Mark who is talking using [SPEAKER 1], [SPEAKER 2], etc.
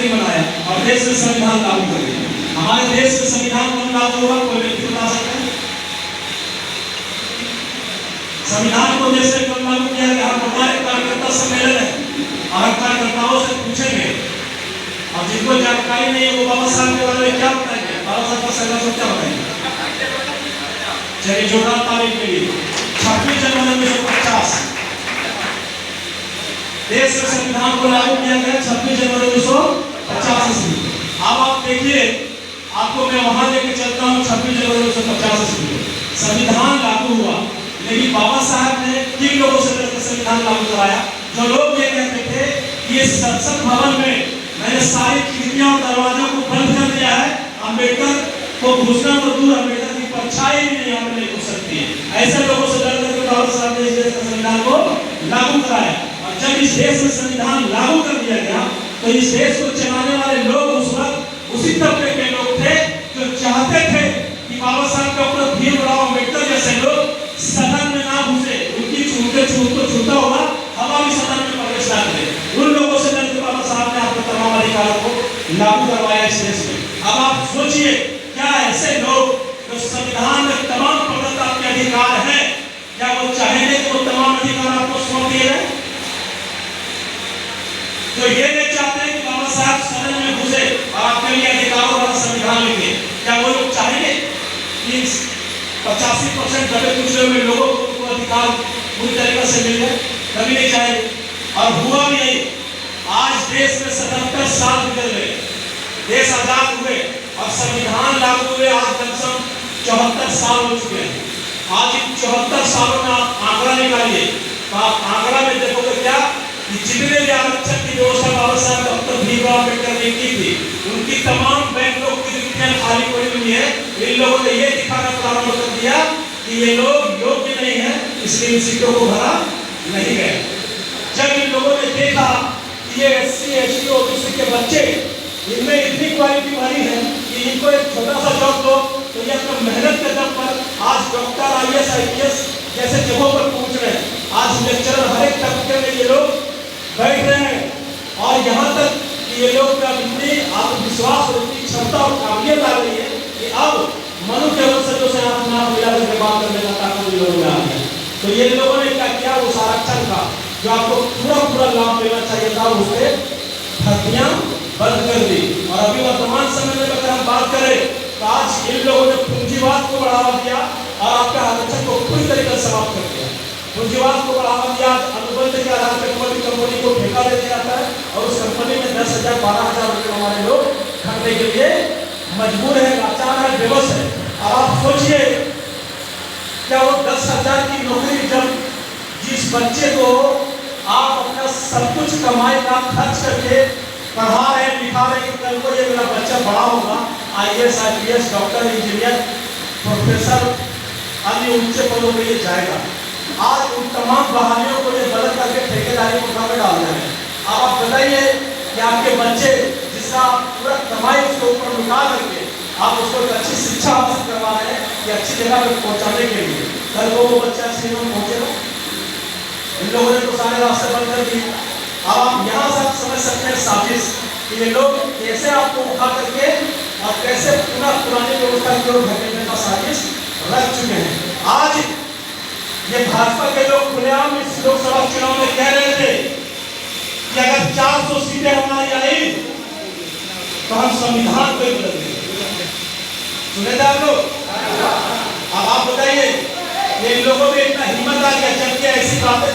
[SPEAKER 1] नहीं बनाया और देश में संविधान लागू कर दिया। हमारे देश में संविधान कब लागू हुआ, कोई व्यक्ति बता सकता है? संविधान को देश में कब लागू किया गया? हमारे कार्यकर्ता सम्मेलन है और हम कार्यकर्ताओं से पूछेंगे और जिनको जानकारी नहीं है वो बाबा साहब के बारे में क्या बताएंगे, बाबा साहब का संघर्ष क्या बताएंगे? चलिए जोरदार तारीफ के लिए 26 जनवरी 1950 देश में संविधान को लागू किया गया 26 जनवरी 1950 ईस्वी। अब आप देखिए, आपको मैं वहां लेके चलता हूँ 26 जनवरी 1950 ईस्वी संविधान लागू हुआ, लेकिन बाबा साहब ने किन लोगों से मिलकर संविधान लागू कराया? जो लोग ये कहते थे कि इस संसद भवन में मैंने सारी खिड़कियां और दरवाजों को बंद कर दिया है, अम्बेडकर को घुसना तो दूर, अम्बेडकर की परछाई भी नहीं यहाँ नहीं घुस सकती है, ऐसे लोगों से डर करके बाबा साहब ने इस देश के संविधान को लागू कराया। और जब इस देश में संविधान लागू कर दिया गया तो इस देश को चलाने वाले लोग उस वक्त उसी तबके के लोग थे जो चाहते थे कि बाबा साहब के ऊपर भीमराव अम्बेडकर जैसे लोग सदन में ना घुसे, उनकी छूटा होगा हवा भी सदन में प्रवेश ना करे। उन लोगों से डरकर बाबा साहब ने अपने तमाम अधिकारों को लागू करवाया इस देश में। अब आप सोचिए, क्या ऐसे लोग जो संविधान में तमाम प्रदत्त आपके अधिकार हैं, क्या वो चाहेंगे कि वो तमाम अधिकार आपको सौंप दिए जाए? तो ये नहीं चाहते कि बाबा साहब सदन में घुसे और आपके लिए अधिकारों वाला संविधान लिखे, क्या वो लोग चाहेंगे कि 85% दबे कुचले हुए लोगों को अधिकार पूरी तरीके से मिल जाए? कभी नहीं चाहेंगे। और हुआ भी यही। आज देश में 77 साल गुजर गए, देश आजाद हुए और संविधान लागू हुए आज कम से कम 74 साल हो चुके हैं। आज इन 74 सालों में आप आंकड़ा निकालिए तो आप आंकड़ा में देखोगे क्या कि जितने भी आरक्षण की व्यवस्था बाबा साहब डॉक्टर भीमराव अम्बेडकर ने की थी, उनकी तमाम बैंकों की रिक्तियां खाली पड़ी हुई है। इन लोगों ने ये दिखाना प्रारंभ कर दिया कि ये लोग योग्य नहीं है, इसलिए इन सीटों को भरा नहीं गया। जब इन लोगों ने देखा कि ये SC ST OBC के बच्चे, इनमें इतनी क्वालिटी भरी है कि इनको एक छोटा सा जॉब दो तो ये अपना मेहनत के दम पर आज डॉक्टर IAS IPS जैसे जगहों पर पहुंच रहे हैं। आज लेक्चरर हर एक तबके में ये लोग बैठ रहे हैं और यहाँ तक कि ये लोग का इतनी आत्मविश्वास और इतनी क्षमता और काबिलियत आ गई है कि अब मनु के वंशजों से अपना मिला करके बात करने का ताकत लोगों में आ गया। तो ये लोगों ने क्या किया, उस आरक्षण का जो आपको पूरा लाभ लेना चाहिए था, उससे भर्तियां बंद कर दी। और अभी वर्तमान समय में अगर हम बात करें तो आज इन लोगों ने पूंजीवाद को बढ़ावा दिया और आपके आरक्षण को पूरी तरीके से समाप्त कर दिया। पूंजीवाद को बढ़ावा दिया, अनुबंध के आधार पर कंपनी को ठेका दे दिया जाता है और उस कंपनी में 10,000 12,000 रुपये हमारे लोग खरीदने के लिए मजबूर है, लाचार है, बेबस है। अब आप सोचिए, क्या वो 10,000 की नौकरी जब जिस बच्चे को आप अपना सब कुछ कमाई का खर्च करके पढ़ा रहे लिखा रहे कि कल को ये मेरा बच्चा बड़ा होगा, IAS IPS doctor engineer professor अन्य ऊंचे पदों पर ये जाएगा, आज उन तमाम बहालियों को ये बदल करके ठेकेदारी को में डाल रहे हैं। अब आप बताइए कि आपके बच्चे जिसका पूरा कमाई उसके ऊपर लुटा करके आप उसको एक अच्छी शिक्षा हासिल करवा रहे हैं कि अच्छी जगह पर पहुंचाने के लिए, कल को वो बच्चा अच्छी जगह पहुंचेगा? इन लोगों ने तो सारे रास्ते बंद कर दिए। अब आप यहाँ से समझ सकते हैं साजिश कि ये लोग कैसे आपको उठा करके और कैसे पुरानी व्यवस्था की ओर धकेलने का साजिश रच चुके हैं। आज ये भाजपा के लोग खुलेआम इस लोकसभा चुनाव में कह रहे थे कि अगर 400 सीटें हमारी आई तो हम संविधान को बदल देंगे। सुने थे आप लोग? अब आप बताइए, ये लोगों में इतना हिम्मत आ गया जबकि ऐसी बातें